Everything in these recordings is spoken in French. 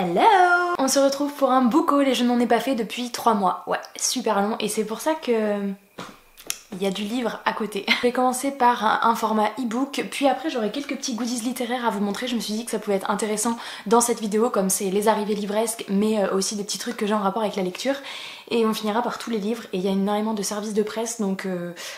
Hello! On se retrouve pour un book haul et je n'en ai pas fait depuis 3 mois. Ouais, super long et c'est pour ça que... il y a du livre à côté. Je vais commencer par un format e-book, puis après j'aurai quelques petits goodies littéraires à vous montrer. Je me suis dit que ça pouvait être intéressant dans cette vidéo, comme c'est les arrivées livresques, mais aussi des petits trucs que j'ai en rapport avec la lecture. Et on finira par tous les livres, et il y a énormément de services de presse, donc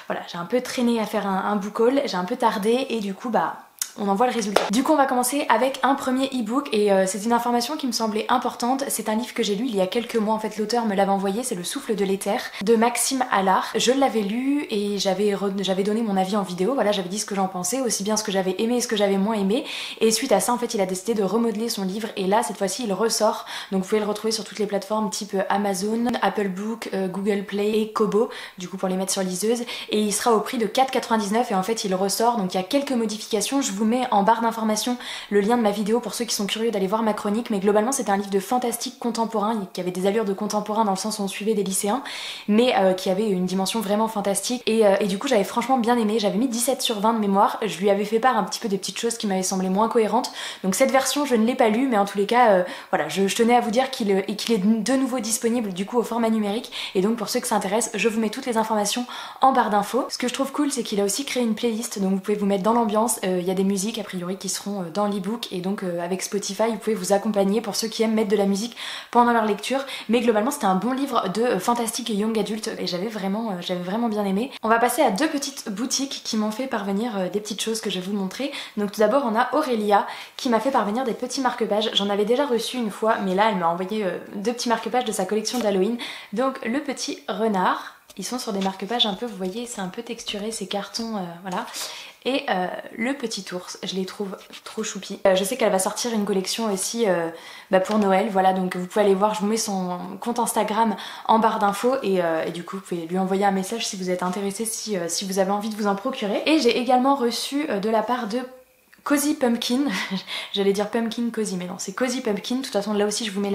voilà, j'ai un peu traîné à faire un book haul, j'ai un peu tardé, et du coup bah... on en voit le résultat. Du coup on va commencer avec un premier e-book et c'est une information qui me semblait importante. C'est un livre que j'ai lu il y a quelques mois, en fait l'auteur me l'avait envoyé, c'est Le Souffle de l'éther de Maxime Allard. Je l'avais lu et j'avais donné mon avis en vidéo, voilà, j'avais dit ce que j'en pensais, aussi bien ce que j'avais aimé et ce que j'avais moins aimé, et suite à ça en fait il a décidé de remodeler son livre et là cette fois-ci il ressort, donc vous pouvez le retrouver sur toutes les plateformes type Amazon, Apple Book, Google Play et Kobo, du coup pour les mettre sur liseuse, et il sera au prix de 4,99 et en fait il ressort, donc il y a quelques modifications. Je vous mets en barre d'informations le lien de ma vidéo pour ceux qui sont curieux d'aller voir ma chronique, mais globalement c'était un livre de fantastique contemporain qui avait des allures de contemporain dans le sens où on suivait des lycéens, mais qui avait une dimension vraiment fantastique et du coup j'avais franchement bien aimé. J'avais mis 17 sur 20 de mémoire, je lui avais fait part un petit peu des petites choses qui m'avaient semblé moins cohérentes, donc cette version je ne l'ai pas lue, mais en tous les cas voilà, je tenais à vous dire qu'il est de nouveau disponible du coup au format numérique, et donc pour ceux que ça intéresse je vous mets toutes les informations en barre d'infos. Ce que je trouve cool c'est qu'il a aussi créé une playlist, donc vous pouvez vous mettre dans l'ambiance, il y a des musiques a priori qui seront dans l'ebook, et donc avec Spotify vous pouvez vous accompagner pour ceux qui aiment mettre de la musique pendant leur lecture, mais globalement c'était un bon livre de fantastique et young adulte et j'avais vraiment bien aimé. On va passer à deux petites boutiques qui m'ont fait parvenir des petites choses que je vais vous montrer. Donc tout d'abord on a Aurélia qui m'a fait parvenir des petits marque-pages, j'en avais déjà reçu une fois mais là elle m'a envoyé deux petits marque-pages de sa collection d'Halloween. Donc le petit renard, ils sont sur des marque-pages un peu, vous voyez c'est un peu texturé, ces cartons, voilà. Et le petit ours, je les trouve trop choupi. Je sais qu'elle va sortir une collection aussi pour Noël, voilà, donc vous pouvez aller voir, je vous mets son compte Instagram en barre d'infos et du coup vous pouvez lui envoyer un message si vous êtes intéressé, si vous avez envie de vous en procurer. Et j'ai également reçu de la part de Cozy Pumpkin, j'allais dire Pumpkin Cozy mais non c'est Cozy Pumpkin, de toute façon là aussi je vous mets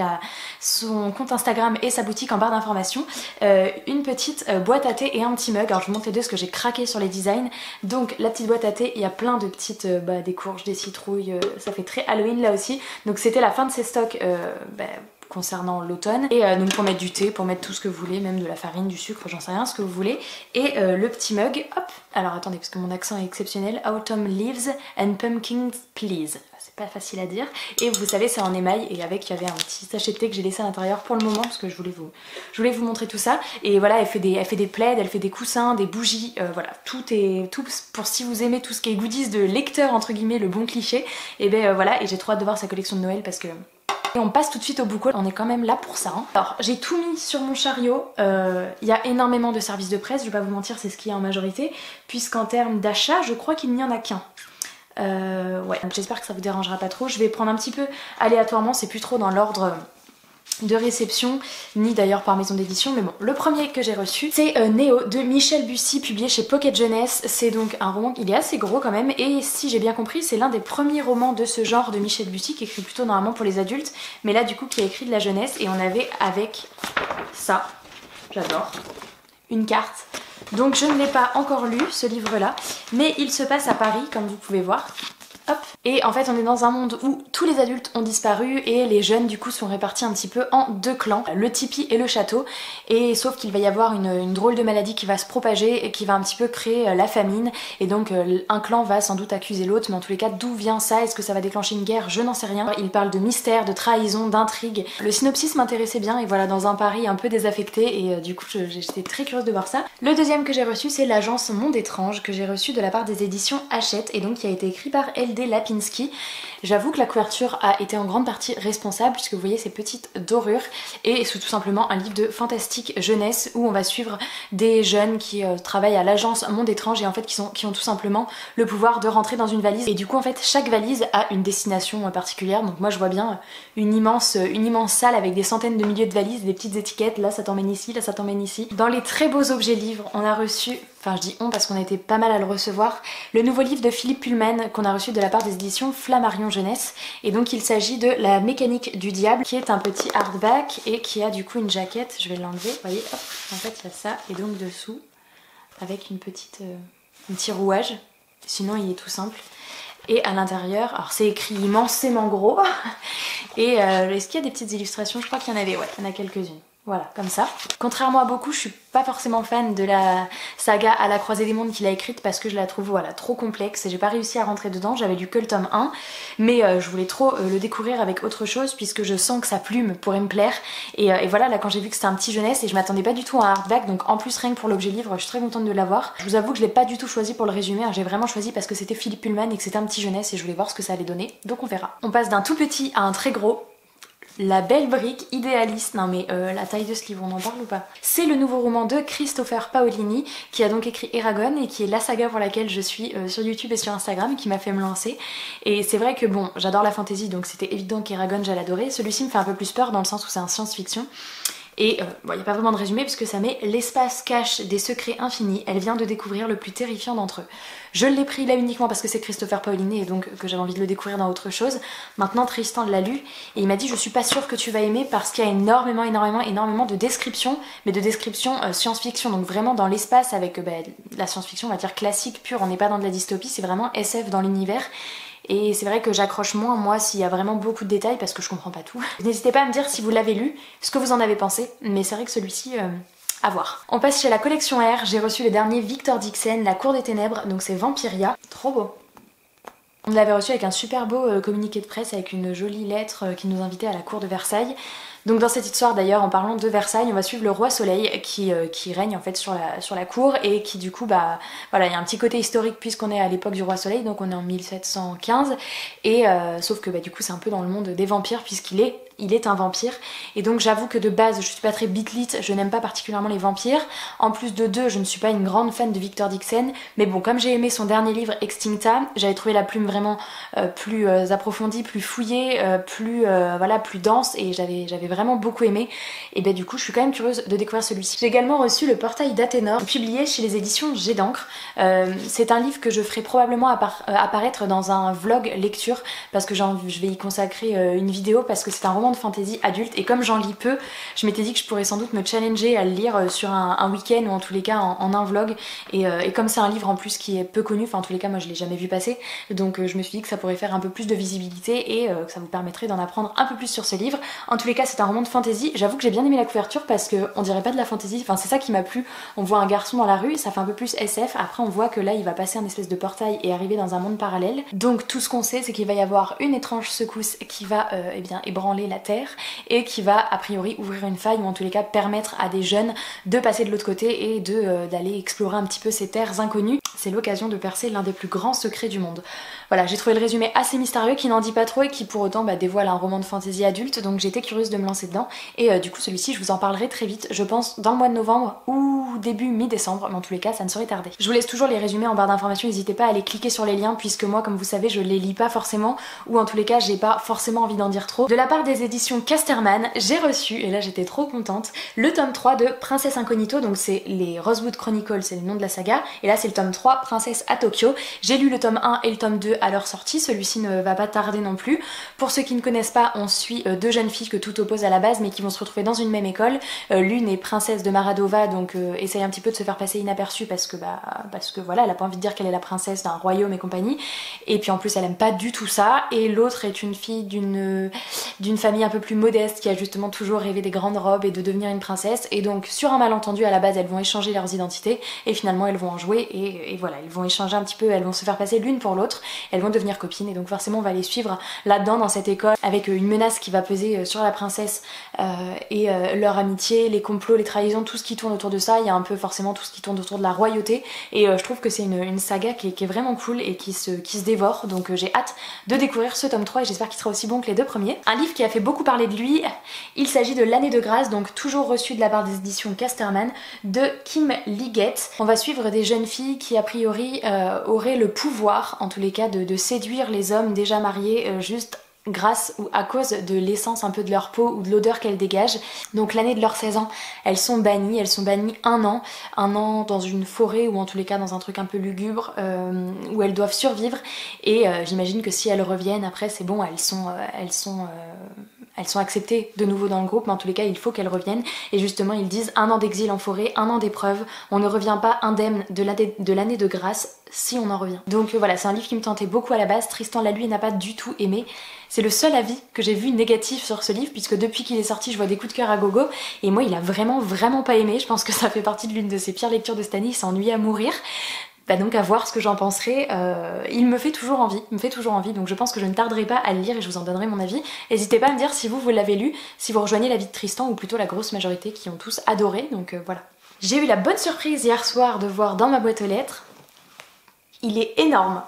son compte Instagram et sa boutique en barre d'informations, une petite boîte à thé et un petit mug. Alors je vous montre les deux parce que j'ai craqué sur les designs. Donc la petite boîte à thé, il y a plein de petites, des courges, des citrouilles, ça fait très Halloween là aussi, donc c'était la fin de ses stocks concernant l'automne, et donc pour mettre du thé, pour mettre tout ce que vous voulez, même de la farine, du sucre, j'en sais rien, ce que vous voulez, et le petit mug, hop, alors attendez parce que mon accent est exceptionnel, Autumn Leaves and Pumpkins Please, c'est pas facile à dire, et vous savez c'est en émail, et avec il y avait un petit sachet de thé que j'ai laissé à l'intérieur pour le moment parce que je voulais vous montrer tout ça. Et voilà, elle fait des plaids, elle fait des coussins, des bougies, voilà, tout pour si vous aimez tout ce qui est goodies de lecteur entre guillemets, le bon cliché, et voilà, et j'ai trop hâte de voir sa collection de Noël parce que... Et on passe tout de suite au book haul, on est quand même là pour ça. Alors j'ai tout mis sur mon chariot, il y a énormément de services de presse, je vais pas vous mentir, c'est ce qu'il y a en majorité, puisqu'en termes d'achat, je crois qu'il n'y en a qu'un. Ouais, j'espère que ça vous dérangera pas trop, je vais prendre un petit peu aléatoirement, c'est plus trop dans l'ordre de réception, ni d'ailleurs par maison d'édition, mais bon, le premier que j'ai reçu c'est Néo de Michel Bussy, publié chez Pocket Jeunesse. C'est donc un roman, il est assez gros quand même, et si j'ai bien compris c'est l'un des premiers romans de ce genre de Michel Bussy, qui écrit plutôt normalement pour les adultes, mais là du coup qui a écrit de la jeunesse. Et on avait avec ça, j'adore, une carte. Donc je ne l'ai pas encore lu ce livre là, mais il se passe à Paris comme vous pouvez voir. Hop. Et en fait on est dans un monde où tous les adultes ont disparu et les jeunes du coup sont répartis un petit peu en deux clans, le tipi et le château, et sauf qu'il va y avoir une drôle de maladie qui va se propager et qui va un petit peu créer la famine, et donc un clan va sans doute accuser l'autre, mais en tous les cas d'où vient ça, est-ce que ça va déclencher une guerre, je n'en sais rien. Il parle de mystère, de trahison, d'intrigue. Le synopsis m'intéressait bien, et voilà, dans un Paris un peu désaffecté, et du coup j'étais très curieuse de voir ça. Le deuxième que j'ai reçu c'est l'agence Monde Étrange, que j'ai reçu de la part des éditions Hachette, et donc qui a été écrit par LD Lapinski. J'avoue que la couverture a été en grande partie responsable, puisque vous voyez ces petites dorures, et c'est tout simplement un livre de fantastique jeunesse où on va suivre des jeunes qui travaillent à l'agence Monde Étrange, et en fait qui ont tout simplement le pouvoir de rentrer dans une valise, et du coup en fait chaque valise a une destination particulière. Donc moi je vois bien une immense salle avec des centaines de milliers de valises, des petites étiquettes, là ça t'emmène ici, là ça t'emmène ici. Dans les très beaux objets livres, on a reçu, enfin je dis on parce qu'on était pas mal à le recevoir, le nouveau livre de Philippe Pullman qu'on a reçu de la part des éditions Flammarion Jeunesse, et donc il s'agit de La mécanique du diable, qui est un petit hardback et qui a du coup une jaquette, je vais l'enlever, vous voyez, hop, en fait il y a ça, et donc dessous avec un petit rouage, sinon il est tout simple. Et à l'intérieur, alors c'est écrit immensément gros. Et est-ce qu'il y a des petites illustrations? Je crois qu'il y en avait, ouais, il y en a quelques-unes. Voilà, comme ça. Contrairement à beaucoup, je suis pas forcément fan de la saga à la croisée des mondes qu'il a écrite parce que je la trouve voilà, trop complexe et j'ai pas réussi à rentrer dedans. J'avais lu que le tome 1, mais je voulais trop le découvrir avec autre chose puisque je sens que sa plume pourrait me plaire. Et voilà, là quand j'ai vu que c'était un petit jeunesse et je m'attendais pas du tout à un hardback, donc en plus rien que pour l'objet livre, je suis très contente de l'avoir. Je vous avoue que je l'ai pas du tout choisi pour le résumé, hein. J'ai vraiment choisi parce que c'était Philippe Pullman et que c'était un petit jeunesse et je voulais voir ce que ça allait donner, donc on verra. On passe d'un tout petit à un très gros. La belle brique idéaliste, non mais la taille de ce livre, on en parle ou pas? C'est le nouveau roman de Christopher Paolini qui a donc écrit Eragon et qui est la saga pour laquelle je suis sur YouTube et sur Instagram, qui m'a fait me lancer. Et c'est vrai que bon, j'adore la fantasy donc c'était évident qu'Eragon j'allais adorer. Celui-ci me fait un peu plus peur dans le sens où c'est un science-fiction. Et bon, il n'y a pas vraiment de résumé puisque ça met l'espace cache des secrets infinis. Elle vient de découvrir le plus terrifiant d'entre eux. Je l'ai pris là uniquement parce que c'est Christopher Paolini et donc que j'avais envie de le découvrir dans autre chose. Maintenant Tristan l'a lu et il m'a dit je suis pas sûre que tu vas aimer parce qu'il y a énormément de descriptions, mais de descriptions science-fiction, donc vraiment dans l'espace avec la science-fiction on va dire classique pure, on n'est pas dans de la dystopie, c'est vraiment SF dans l'univers. Et c'est vrai que j'accroche moins moi s'il y a vraiment beaucoup de détails parce que je comprends pas tout. N'hésitez pas à me dire si vous l'avez lu, ce que vous en avez pensé, mais c'est vrai que celui-ci, à voir. On passe chez la collection R, j'ai reçu le dernier Victor Dixon, La Cour des Ténèbres, donc c'est Vampiria, trop beau. On l'avait reçu avec un super beau communiqué de presse avec une jolie lettre qui nous invitait à la cour de Versailles. Donc dans cette histoire d'ailleurs, en parlant de Versailles, on va suivre le roi Soleil qui règne en fait sur la cour et qui du coup voilà, il y a un petit côté historique puisqu'on est à l'époque du roi Soleil, donc on est en 1715 et sauf que du coup c'est un peu dans le monde des vampires puisqu'il est un vampire et donc j'avoue que de base je suis pas très bitlit, je n'aime pas particulièrement les vampires. En plus de deux, je ne suis pas une grande fan de Victor Dixon, mais bon, comme j'ai aimé son dernier livre Extincta, j'avais trouvé la plume vraiment plus approfondie, plus fouillée, plus dense et j'avais vraiment beaucoup aimé. Et du coup je suis quand même curieuse de découvrir celui-ci. J'ai également reçu Le Portail d'Athénor, publié chez les éditions Jet d'encre. C'est un livre que je ferai probablement apparaître dans un vlog lecture parce que je vais y consacrer une vidéo parce que c'est un roman de fantasy adulte et comme j'en lis peu, je m'étais dit que je pourrais sans doute me challenger à le lire sur un week-end ou en tous les cas en un vlog et comme c'est un livre en plus qui est peu connu, enfin en tous les cas moi je l'ai jamais vu passer, donc je me suis dit que ça pourrait faire un peu plus de visibilité et que ça vous permettrait d'en apprendre un peu plus sur ce livre. En tous les cas c'est un roman de fantasy, j'avoue que j'ai bien aimé la couverture parce que on dirait pas de la fantasy, enfin c'est ça qui m'a plu, on voit un garçon dans la rue, ça fait un peu plus SF, après on voit que là il va passer un espèce de portail et arriver dans un monde parallèle, donc tout ce qu'on sait c'est qu'il va y avoir une étrange secousse qui va ébranler la Terre et qui va a priori ouvrir une faille ou en tous les cas permettre à des jeunes de passer de l'autre côté et d'aller explorer un petit peu ces terres inconnues. C'est l'occasion de percer l'un des plus grands secrets du monde. Voilà, j'ai trouvé le résumé assez mystérieux qui n'en dit pas trop et qui pour autant dévoile un roman de fantasy adulte, donc j'étais curieuse de me lancer dedans et du coup celui-ci je vous en parlerai très vite, je pense dans le mois de novembre ou début mi-décembre, mais en tous les cas ça ne saurait tarder. Je vous laisse toujours les résumés en barre d'informations, n'hésitez pas à aller cliquer sur les liens puisque moi comme vous savez je les lis pas forcément ou en tous les cas j'ai pas forcément envie d'en dire trop. De la part des éditions Casterman, j'ai reçu, et là j'étais trop contente, le tome 3 de Princesse Incognito, donc c'est les Rosewood Chronicles, c'est le nom de la saga, et là c'est le tome 3, Princesse à Tokyo. J'ai lu le tome 1 et le tome 2 à leur sortie, celui-ci ne va pas tarder non plus. Pour ceux qui ne connaissent pas, on suit deux jeunes filles que tout oppose à la base mais qui vont se retrouver dans une même école. L'une est princesse de Maradova, donc essaye un petit peu de se faire passer inaperçue parce que voilà, elle a pas envie de dire qu'elle est la princesse d'un royaume et compagnie, et puis en plus elle aime pas du tout ça, et l'autre est une fille d'une famille un peu plus modeste qui a justement toujours rêvé des grandes robes et de devenir une princesse, et donc sur un malentendu à la base elles vont échanger leurs identités et finalement elles vont en jouer et voilà, elles vont échanger un petit peu, elles vont se faire passer l'une pour l'autre, elles vont devenir copines et donc forcément on va les suivre là-dedans dans cette école avec une menace qui va peser sur la princesse et leur amitié, les complots, les trahisons, tout ce qui tourne autour de ça. Il y a un peu forcément tout ce qui tourne autour de la royauté et je trouve que c'est une saga qui est vraiment cool et qui se dévore, donc j'ai hâte de découvrir ce tome 3 et j'espère qu'il sera aussi bon que les deux premiers. Un livre qui a fait beaucoup parler de lui, il s'agit de L'Année de grâce, donc toujours reçu de la part des éditions Casterman, de Kim Liggett. On va suivre des jeunes filles qui a priori auraient le pouvoir, en tous les cas, de séduire les hommes déjà mariés juste grâce ou à cause de l'essence un peu de leur peau ou de l'odeur qu'elles dégagent. Donc l'année de leurs 16 ans, elles sont bannies un an dans une forêt ou en tous les cas dans un truc un peu lugubre où elles doivent survivre et j'imagine que si elles reviennent après c'est bon, elles sont elles sont acceptées de nouveau dans le groupe, mais en tous les cas il faut qu'elles reviennent. Et justement ils disent 1 an d'exil en forêt, 1 an d'épreuve, on ne revient pas indemne de l'année de grâce si on en revient. Donc voilà, c'est un livre qui me tentait beaucoup à la base. Tristan l'a lu et n'a pas du tout aimé. C'est le seul avis que j'ai vu négatif sur ce livre, puisque depuis qu'il est sorti je vois des coups de cœur à gogo, et moi il a vraiment pas aimé. Je pense que ça fait partie de l'une de ses pires lectures de cette année, il s'est ennuyé à mourir. Bah donc à voir ce que j'en penserai. Il me fait toujours envie, donc je pense que je ne tarderai pas à le lire et je vous en donnerai mon avis. N'hésitez pas à me dire si vous l'avez lu, si vous rejoignez l'avis de Tristan ou plutôt la grosse majorité qui ont tous adoré, donc voilà. J'ai eu la bonne surprise hier soir de voir dans ma boîte aux lettres, il est énorme.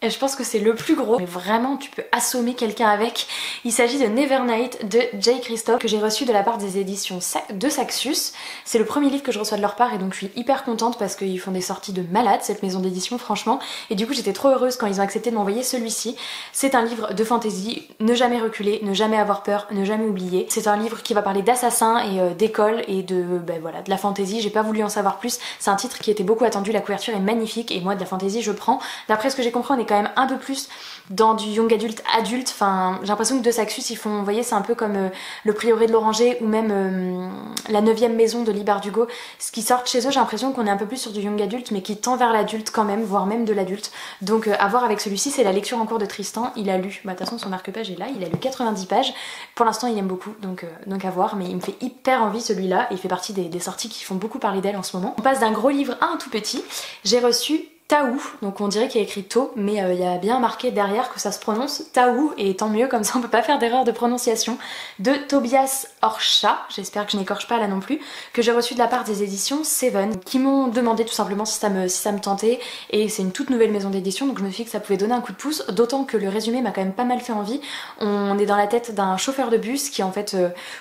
Et je pense que c'est le plus gros, mais vraiment tu peux assommer quelqu'un avec. Il s'agit de Nevernight de Jay Kristoff que j'ai reçu de la part des éditions de Saxus. C'est le premier livre que je reçois de leur part et donc je suis hyper contente parce qu'ils font des sorties de malade cette maison d'édition franchement. Et du coup j'étais trop heureuse quand ils ont accepté de m'envoyer celui-ci. C'est un livre de fantasy, ne jamais reculer, ne jamais avoir peur, ne jamais oublier. C'est un livre qui va parler d'assassins et d'école et de voilà, de la fantasy. J'ai pas voulu en savoir plus. C'est un titre qui était beaucoup attendu, la couverture est magnifique et moi de la fantasy je prends. D'après ce que j'ai compris on est quand même un peu plus dans du young adulte, enfin j'ai l'impression que de Saxus ils font, vous voyez c'est un peu comme le prieuré de l'Oranger ou même la 9e maison de Lee Bardugo, ce qui sort chez eux j'ai l'impression qu'on est un peu plus sur du young adulte mais qui tend vers l'adulte quand même, voire même de l'adulte. Donc à voir avec celui-ci, c'est la lecture en cours de Tristan, il a lu, bah de toute façon son marque-page est là, il a lu 90 pages, pour l'instant il aime beaucoup donc à voir, mais il me fait hyper envie celui-là, il fait partie des sorties qui font beaucoup parler d'elle en ce moment. On passe d'un gros livre à un tout petit, j'ai reçu Taou, donc on dirait qu'il y a écrit To, mais il y a bien marqué derrière que ça se prononce Taou, et tant mieux, comme ça on peut pas faire d'erreur de prononciation, de Tobias Orcha, j'espère que je n'écorche pas là non plus, que j'ai reçu de la part des éditions Seven, qui m'ont demandé tout simplement si ça me tentait, et c'est une toute nouvelle maison d'édition, donc je me suis dit que ça pouvait donner un coup de pouce, d'autant que le résumé m'a quand même pas mal fait envie. On est dans la tête d'un chauffeur de bus qui en fait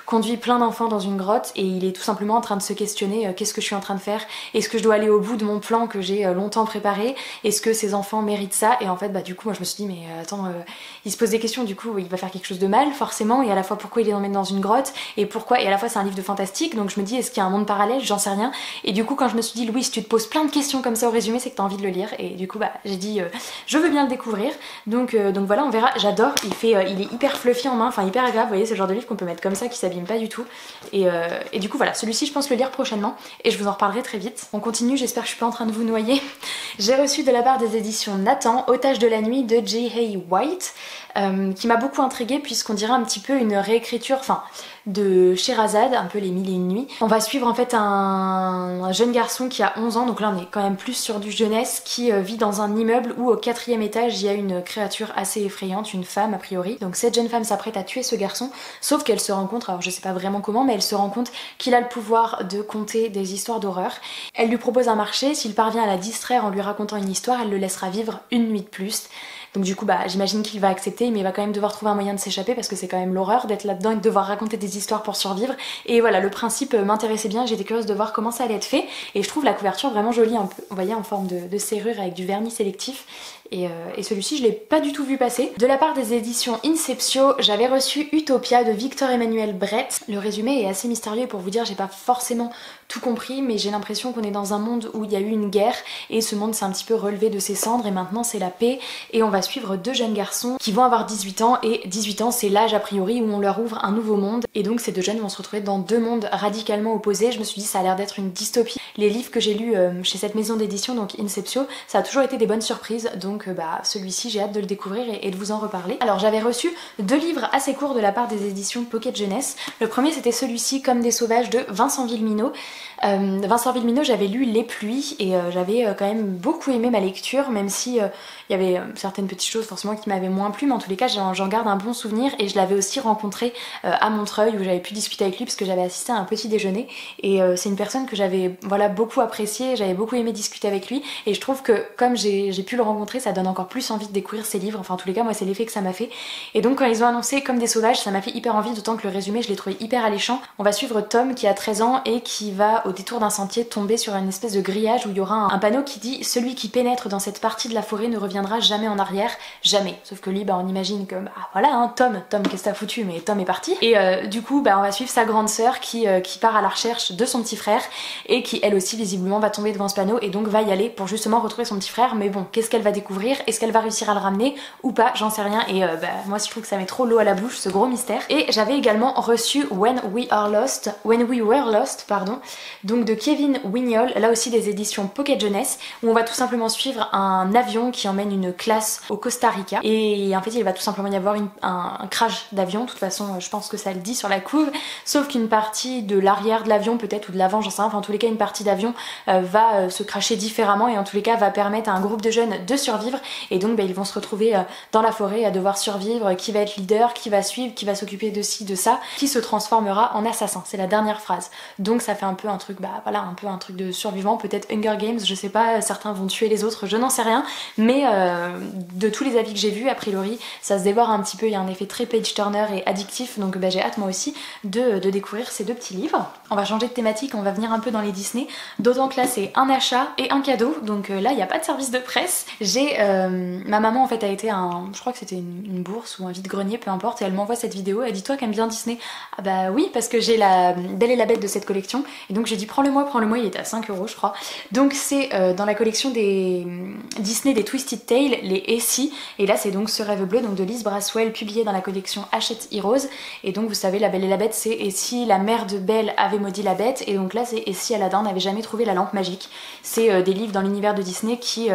conduit plein d'enfants dans une grotte, et il est tout simplement en train de se questionner qu'est-ce que je suis en train de faire, est-ce que je dois aller au bout de mon plan que j'ai longtemps préparé, est-ce que ces enfants méritent ça? Et en fait bah du coup moi je me suis dit mais attends, il se pose des questions, du coup il va faire quelque chose de mal forcément, et à la fois pourquoi il est emmené dans une grotte, et pourquoi, et à la fois c'est un livre de fantastique, donc je me dis est-ce qu'il y a un monde parallèle, j'en sais rien. Et du coup quand je me suis dit Louise tu te poses plein de questions comme ça au résumé, c'est que t'as envie de le lire, et du coup bah j'ai dit je veux bien le découvrir, donc voilà on verra. J'adore, il est hyper fluffy en main, enfin hyper agréable, vous voyez c'est le genre de livre qu'on peut mettre comme ça qui s'abîme pas du tout, et du coup voilà, celui-ci je pense le lire prochainement et je vous en reparlerai très vite. On continue, j'espère que je suis pas en train de vous noyer. J'ai reçu de la part des éditions Nathan, Otage de la nuit de J.A. White, qui m'a beaucoup intriguée puisqu'on dirait un petit peu une réécriture, enfin de Sherazade, un peu les 1001 nuits. On va suivre en fait un jeune garçon qui a 11 ans, donc là on est quand même plus sur du jeunesse, qui vit dans un immeuble où au 4e étage il y a une créature assez effrayante, une femme a priori. Donc cette jeune femme s'apprête à tuer ce garçon, sauf qu'elle se rend compte, alors je sais pas vraiment comment, mais elle se rend compte qu'il a le pouvoir de conter des histoires d'horreur. Elle lui propose un marché, s'il parvient à la distraire en lui racontant une histoire, elle le laissera vivre une nuit de plus. Donc du coup bah j'imagine qu'il va accepter, mais il va quand même devoir trouver un moyen de s'échapper parce que c'est quand même l'horreur d'être là-dedans et de devoir raconter des histoires pour survivre. Et voilà, le principe m'intéressait bien, j'étais curieuse de voir comment ça allait être fait, et je trouve la couverture vraiment jolie, un peu, vous voyez, en forme de serrure avec du vernis sélectif. Et celui-ci je l'ai pas du tout vu passer. De la part des éditions Inceptio, j'avais reçu Utopia de Victor Emmanuel Brett. Le résumé est assez mystérieux, pour vous dire j'ai pas forcément tout compris, mais j'ai l'impression qu'on est dans un monde où il y a eu une guerre et ce monde s'est un petit peu relevé de ses cendres et maintenant c'est la paix, et on va suivre deux jeunes garçons qui vont avoir 18 ans, et 18 ans c'est l'âge a priori où on leur ouvre un nouveau monde, et donc ces deux jeunes vont se retrouver dans deux mondes radicalement opposés. Je me suis dit ça a l'air d'être une dystopie. Les livres que j'ai lus chez cette maison d'édition, donc Inceptio, ça a toujours été des bonnes surprises, donc bah celui-ci j'ai hâte de le découvrir et de vous en reparler. Alors j'avais reçu deux livres assez courts de la part des éditions Pocket Jeunesse. Le premier c'était celui-ci, Comme des sauvages de Vincent Villeminot. Vincent Villeminot, j'avais lu Les Pluies et j'avais quand même beaucoup aimé ma lecture, même si il y avait certaines petites choses forcément qui m'avaient moins plu, mais en tous les cas j'en garde un bon souvenir, et je l'avais aussi rencontré à Montreuil où j'avais pu discuter avec lui parce que j'avais assisté à un petit déjeuner, et c'est une personne que j'avais voilà beaucoup appréciée, j'avais beaucoup aimé discuter avec lui, et je trouve que comme j'ai pu le rencontrer, ça donne encore plus envie de découvrir ses livres. Enfin en tous les cas moi c'est l'effet que ça m'a fait, et donc quand ils ont annoncé Comme des sauvages, ça m'a fait hyper envie, d'autant que le résumé je l'ai trouvé hyper alléchant. On va suivre Tom qui a 13 ans et qui va au détour d'un sentier tomber sur une espèce de grillage où il y aura un panneau qui dit « Celui qui pénètre dans cette partie de la forêt ne revient reviendra jamais en arrière, jamais. Sauf que lui, bah on imagine que bah voilà hein, Tom qu'est-ce que t'as foutu, mais Tom est parti. Et du coup bah on va suivre sa grande sœur qui part à la recherche de son petit frère et qui elle aussi visiblement va tomber devant ce panneau et donc va y aller pour justement retrouver son petit frère. Mais bon, qu'est-ce qu'elle va découvrir? Est-ce qu'elle va réussir à le ramener ou pas? J'en sais rien. Et bah moi je trouve que ça met trop l'eau à la bouche, ce gros mystère. Et j'avais également reçu When We Were Lost, pardon, donc de Kevin Wignol, là aussi des éditions Pocket Jeunesse, où on va tout simplement suivre un avion qui emmène une classe au Costa Rica. Et en fait il va tout simplement y avoir un crash d'avion. De toute façon je pense que ça le dit sur la couve, sauf qu'une partie de l'arrière de l'avion peut-être ou de l'avant, j'en sais rien, enfin en tous les cas une partie d'avion va se crasher différemment et en tous les cas va permettre à un groupe de jeunes de survivre. Et donc bah, ils vont se retrouver dans la forêt à devoir survivre, qui va être leader, qui va suivre, qui va s'occuper de ci, de ça, qui se transformera en assassin. C'est la dernière phrase. Donc ça fait un peu un truc, bah voilà, un peu un truc de survivant, peut-être Hunger Games, je sais pas, certains vont tuer les autres, je n'en sais rien, mais de tous les avis que j'ai vus, a priori, ça se dévore un petit peu, il y a un effet très page turner et addictif, donc bah, j'ai hâte moi aussi de découvrir ces deux petits livres. On va changer de thématique, on va venir un peu dans les Disney, d'autant que là c'est un achat et un cadeau, donc là il n'y a pas de service de presse. J'ai ma maman en fait a été je crois que c'était une bourse ou un vide-grenier, peu importe, et elle m'envoie cette vidéo, elle dit toi qui aimes bien Disney. Ah bah oui, parce que j'ai la Belle et la Bête de cette collection, et donc j'ai dit prends-le-moi, il était à 5 € je crois. Donc c'est dans la collection des Disney des Twisted Tales, les Essie, et là c'est donc Ce rêve bleu, donc de Liz Braswell, publié dans la collection Hachette Heroes. Et donc vous savez, la Belle et la Bête c'est et si la mère de Belle avait maudit la bête, et donc là c'est et si Aladdin n'avait jamais trouvé la lampe magique. C'est des livres dans l'univers de Disney qui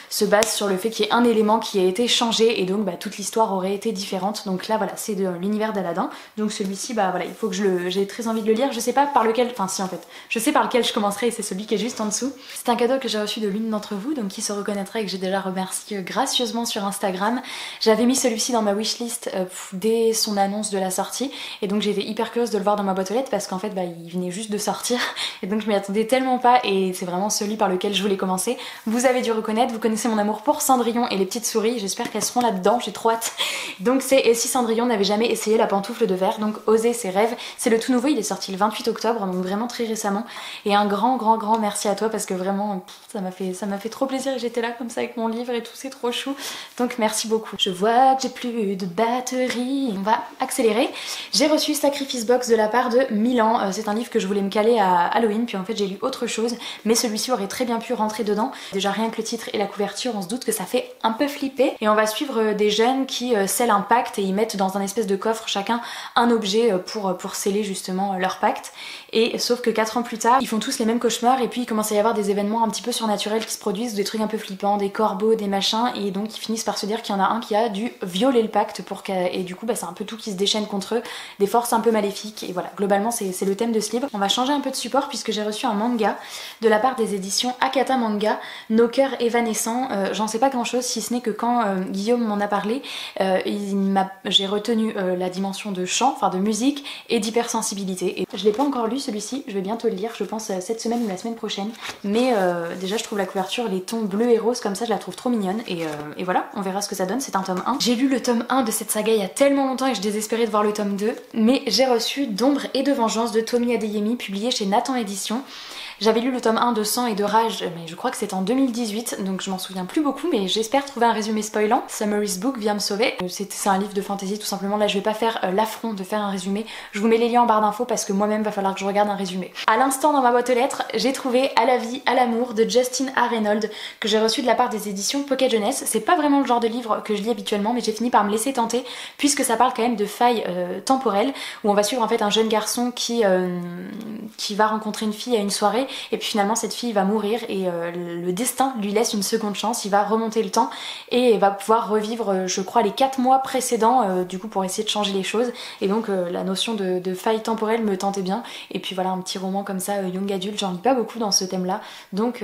se base sur le fait qu'il y ait un élément qui a été changé et donc bah, toute l'histoire aurait été différente. Donc là voilà, c'est de l'univers d'Aladin. Donc celui-ci, bah voilà, il faut que j'ai très envie de le lire. Je sais pas par lequel, enfin si en fait, je sais par lequel je commencerai et c'est celui qui est juste en dessous. C'est un cadeau que j'ai reçu de l'une d'entre vous, donc qui se reconnaîtra et que j'ai déjà remercié gracieusement sur Instagram. J'avais mis celui-ci dans ma wishlist dès son annonce de la sortie et donc j'étais hyper curieuse de le voir dans ma boîte aux lettres parce qu'en fait bah, il venait juste de sortir et donc je m'y attendais tellement pas et c'est vraiment celui par lequel je voulais commencer. Vous avez dû reconnaître, vous connaissez mon amour pour Cendrillon et les petites souris, j'espère qu'elles seront là-dedans, j'ai trop hâte. Donc c'est Et si Cendrillon n'avait jamais essayé la pantoufle de verre, donc Oser ses rêves, c'est le tout nouveau, il est sorti le 28 octobre, donc vraiment très récemment. Et un grand merci à toi parce que vraiment ça m'a fait trop plaisir et j'étais là comme ça avec mon livre et tout, c'est trop chou. Donc merci beaucoup. Je vois que j'ai plus de batterie, on va accélérer. J'ai reçu Sacrifice Box de la part de Milan, c'est un livre que je voulais me caler à Halloween, puis en fait j'ai lu autre chose, mais celui-ci aurait très bien pu rentrer dedans. Déjà rien que le titre et la couverture, on se doute que ça fait un peu flipper. Et on va suivre des jeunes qui scellent un pacte et ils mettent dans un espèce de coffre chacun un objet pour sceller justement leur pacte. Et sauf que 4 ans plus tard, ils font tous les mêmes cauchemars et puis il commence à y avoir des événements un petit peu surnaturels qui se produisent, des trucs un peu flippants, des corbeaux, des machins, et donc ils finissent par se dire qu'il y en a un qui a dû violer le pacte et du coup bah, c'est un peu tout qui se déchaîne contre eux, des forces un peu maléfiques, et voilà, globalement c'est le thème de ce livre. On va changer un peu de support puisque j'ai reçu un manga de la part des éditions Akata Manga, Nos cœurs évanescents. J'en sais pas grand chose si ce n'est que quand Guillaume m'en a parlé, j'ai retenu la dimension de chant, enfin de musique et d'hypersensibilité. Et je l'ai pas encore lu celui-ci, je vais bientôt le lire, je pense cette semaine ou la semaine prochaine. Mais déjà je trouve la couverture, les tons bleus et roses comme ça, je la trouve trop mignonne. Et voilà, on verra ce que ça donne, c'est un tome 1. J'ai lu le tome 1 de cette saga il y a tellement longtemps et je désespérais de voir le tome 2. Mais j'ai reçu D'ombre et de vengeance de Tomi Adeyemi, publié chez Nathan Éditions. J'avais lu le tome 1 de Sang et de Rage, mais je crois que c'était en 2018, donc je m'en souviens plus beaucoup, mais j'espère trouver un résumé spoilant. Summary's Book vient me sauver. C'est un livre de fantasy tout simplement, là je vais pas faire l'affront de faire un résumé. Je vous mets les liens en barre d'infos parce que moi-même va falloir que je regarde un résumé. À l'instant dans ma boîte aux lettres, j'ai trouvé À la vie, à l'amour de Justin A. Reynolds, que j'ai reçu de la part des éditions Pocket Jeunesse. C'est pas vraiment le genre de livre que je lis habituellement, mais j'ai fini par me laisser tenter, puisque ça parle quand même de failles temporelles, où on va suivre en fait un jeune garçon qui va rencontrer une fille à une soirée, et puis finalement cette fille va mourir et le destin lui laisse une seconde chance, il va remonter le temps et va pouvoir revivre je crois les 4 mois précédents du coup pour essayer de changer les choses, et donc la notion de faille temporelle me tentait bien. Et puis voilà, un petit roman comme ça young adulte, j'en lis pas beaucoup dans ce thème là, donc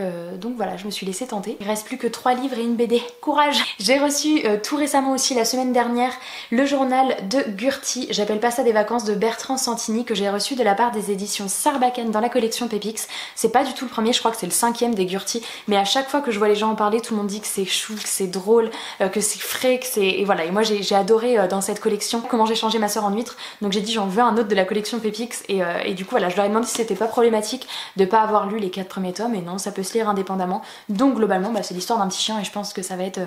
voilà, je me suis laissée tenter. Il reste plus que 3 livres et une BD, courage. J'ai reçu tout récemment aussi, la semaine dernière, le journal de Gurti, j'appelle pas ça des vacances, de Bertrand Santini, que j'ai reçu de la part des éditions Sarbacane dans la collection Pépix. C'est pas du tout le premier, je crois que c'est le 5e des Gurty, mais à chaque fois que je vois les gens en parler, tout le monde dit que c'est chou, que c'est drôle, que c'est frais, que c'est... Et voilà, et moi j'ai adoré dans cette collection comment j'ai changé ma soeur en huître, donc j'ai dit j'en veux un autre de la collection Pépix, et du coup voilà, je leur ai demandé si c'était pas problématique de pas avoir lu les 4 premiers tomes, et non, ça peut se lire indépendamment, donc globalement bah, c'est l'histoire d'un petit chien et je pense que ça va être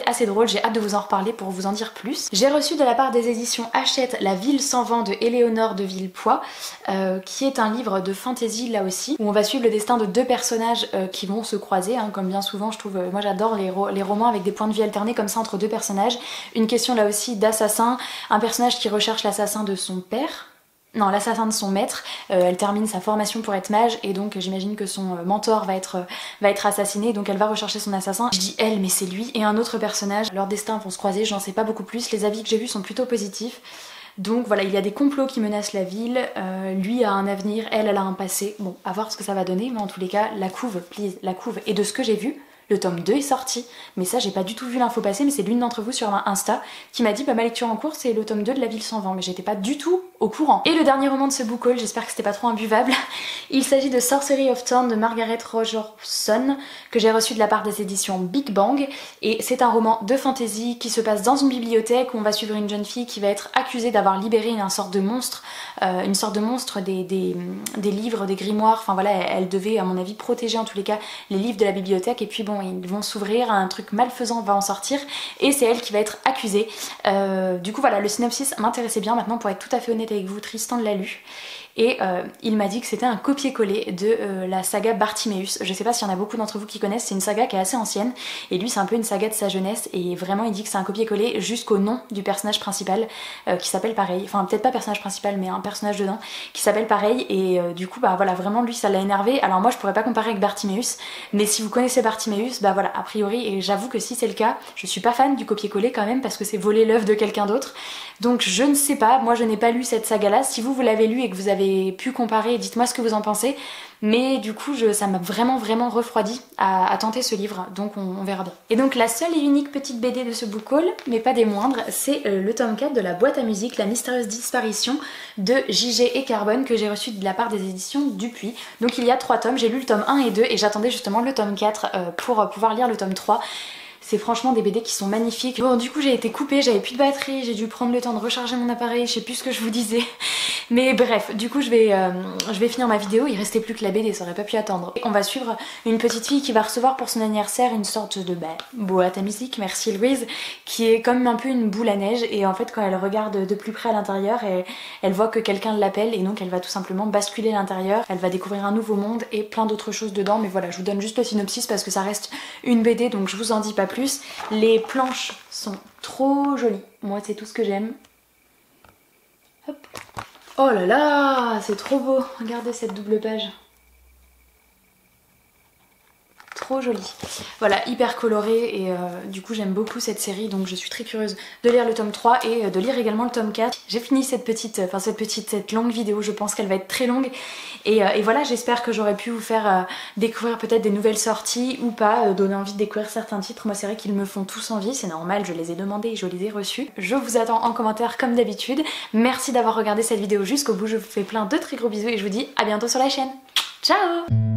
assez drôle, j'ai hâte de vous en reparler pour vous en dire plus. J'ai reçu de la part des éditions Hachette La Ville sans vent de Éléonore de Villepoix, qui est un livre de fantasy là aussi, où on va suivre le destin de deux personnages qui vont se croiser, hein, comme bien souvent je trouve, moi j'adore les romans avec des points de vue alternés comme ça entre deux personnages. Une question là aussi d'assassin, un personnage qui recherche l'assassin de son père, non, l'assassin de son maître, elle termine sa formation pour être mage et donc j'imagine que son mentor va être assassiné, donc elle va rechercher son assassin. Je dis elle mais c'est lui, et un autre personnage, leurs destins vont se croiser, j'en sais pas beaucoup plus, les avis que j'ai vus sont plutôt positifs. Donc voilà, il y a des complots qui menacent la ville, lui a un avenir, elle a un passé, bon à voir ce que ça va donner, mais en tous les cas la couve, please, la couve, et de ce que j'ai vu, le tome 2 est sorti, mais ça j'ai pas du tout vu l'info passer, mais c'est l'une d'entre vous sur ma Insta qui m'a dit bah ma lecture en cours c'est le tome 2 de La Ville sans vent, mais j'étais pas du tout au courant. Et le dernier roman de ce book haul, j'espère que c'était pas trop imbuvable, il s'agit de Sorcery of Thorn de Margaret Rogerson, que j'ai reçu de la part des éditions Big Bang, et c'est un roman de fantasy qui se passe dans une bibliothèque où on va suivre une jeune fille qui va être accusée d'avoir libéré une sorte de monstre des livres, des grimoires, enfin voilà, elle devait à mon avis protéger en tous les cas les livres de la bibliothèque, et puis bon ils vont s'ouvrir, un truc malfaisant va en sortir et c'est elle qui va être accusée. Du coup voilà, le synopsis m'intéressait bien. Maintenant pour être tout à fait honnête avec vous, Tristan l'a lu et il m'a dit que c'était un copier-coller de la saga Bartiméus. Je sais pas s'il y en a beaucoup d'entre vous qui connaissent, c'est une saga qui est assez ancienne et lui c'est un peu une saga de sa jeunesse et vraiment il dit que c'est un copier-coller jusqu'au nom du personnage principal qui s'appelle pareil, enfin peut-être pas personnage principal mais un personnage dedans qui s'appelle pareil, et du coup bah voilà, vraiment lui ça l'a énervé. Alors moi je pourrais pas comparer avec Bartiméus, mais si vous connaissez Bartiméus, bah voilà, a priori, et j'avoue que si c'est le cas, je suis pas fan du copier-coller quand même parce que c'est voler l'œuvre de quelqu'un d'autre, donc je ne sais pas, moi je n'ai pas lu cette saga là, si vous l'avez lu et que vous avez pu comparer, dites-moi ce que vous en pensez, mais du coup ça m'a vraiment refroidi à tenter ce livre, donc on verra bien. Et donc la seule et unique petite BD de ce book haul, mais pas des moindres, c'est le tome 4 de la boîte à musique, La mystérieuse disparition de JG et Carbone, que j'ai reçu de la part des éditions Dupuis. Donc il y a 3 tomes, j'ai lu le tome 1 et 2 et j'attendais justement le tome 4 pour pouvoir lire le tome 3. C'est franchement des BD qui sont magnifiques. Bon du coup j'ai été coupée, j'avais plus de batterie, j'ai dû prendre le temps de recharger mon appareil, je sais plus ce que je vous disais. Mais bref, du coup je vais finir ma vidéo, il restait plus que la BD, ça aurait pas pu attendre. Et on va suivre une petite fille qui va recevoir pour son anniversaire une sorte de boîte à musique, merci Louise, qui est comme un peu une boule à neige, et en fait quand elle regarde de plus près à l'intérieur, elle voit que quelqu'un l'appelle et donc elle va tout simplement basculer à l'intérieur, elle va découvrir un nouveau monde et plein d'autres choses dedans, mais voilà, je vous donne juste le synopsis parce que ça reste une BD donc je vous en dis pas plus. Les planches sont trop jolies, moi c'est tout ce que j'aime. Hop. Oh là là, c'est trop beau, regardez cette double page. Trop joli. Voilà, hyper coloré et du coup j'aime beaucoup cette série, donc je suis très curieuse de lire le tome 3 et de lire également le tome 4. J'ai fini cette longue vidéo, je pense qu'elle va être très longue et voilà, j'espère que j'aurai pu vous faire découvrir peut-être des nouvelles sorties ou pas, donner envie de découvrir certains titres. Moi c'est vrai qu'ils me font tous envie, c'est normal, je les ai demandés et je les ai reçus. Je vous attends en commentaire comme d'habitude. Merci d'avoir regardé cette vidéo jusqu'au bout, je vous fais plein de très gros bisous et je vous dis à bientôt sur la chaîne. Ciao!